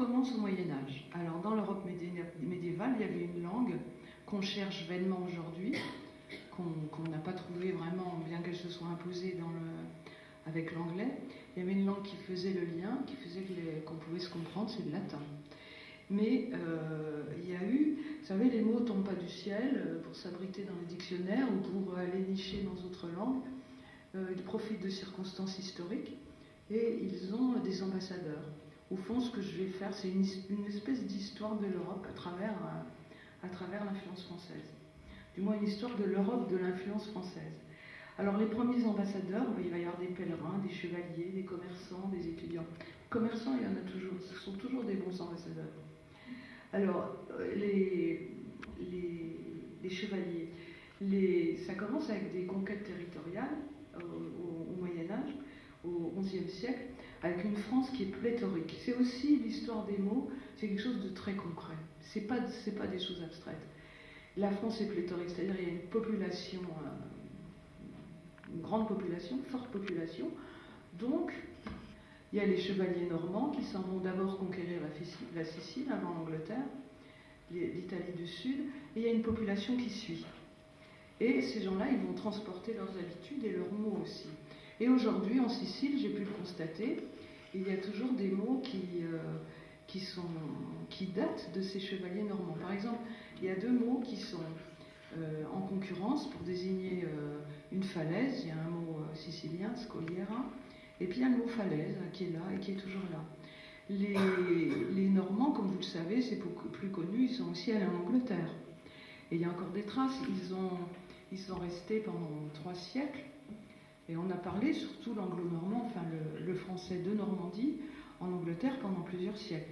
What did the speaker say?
commence au Moyen-Âge. Alors, dans l'Europe médiévale, il y avait une langue qu'on cherche vainement aujourd'hui, qu'on n'a pas trouvée vraiment, bien qu'elle se soit imposée avec l'anglais. Il y avait une langue qui faisait le lien, qui faisait qu'on pouvait se comprendre, c'est le latin. Mais il y a eu, vous savez, les mots ne tombent pas du ciel pour s'abriter dans les dictionnaires ou pour aller nicher dans d'autres langues. Ils profitent de circonstances historiques et ils ont des ambassadeurs. Au fond, ce que je vais faire, c'est une espèce d'histoire de l'Europe à travers l'influence française. Du moins, une histoire de l'Europe de l'influence française. Alors, les premiers ambassadeurs, il va y avoir des pèlerins, des chevaliers, des commerçants, des étudiants. Commerçants, il y en a toujours, ce sont toujours des bons ambassadeurs. Alors, les chevaliers, ça commence avec des conquêtes territoriales au Moyen-Âge, au XIe siècle, avec une France qui est pléthorique. C'est aussi l'histoire des mots, c'est quelque chose de très concret. C'est pas des choses abstraites. La France est pléthorique, c'est-à-dire il y a une population, une grande population, forte population. Donc, il y a les chevaliers normands qui s'en vont d'abord conquérir la Sicile avant l'Angleterre, l'Italie du Sud, et il y a une population qui suit. Et ces gens-là, ils vont transporter leurs habitudes et leurs mots aussi. Et aujourd'hui, en Sicile, j'ai pu le constater, il y a toujours des mots qui datent de ces chevaliers normands. Par exemple, il y a 2 mots qui sont en concurrence pour désigner une falaise. Il y a un mot sicilien, scogliera, et puis il y a le mot falaise qui est là et qui est toujours là. Les Normands, comme vous le savez, c'est beaucoup plus connu, ils sont aussi allés en Angleterre. Et il y a encore des traces, ils sont restés pendant 3 siècles. Et on a parlé surtout l'anglo-normand, enfin le français de Normandie, en Angleterre pendant plusieurs siècles.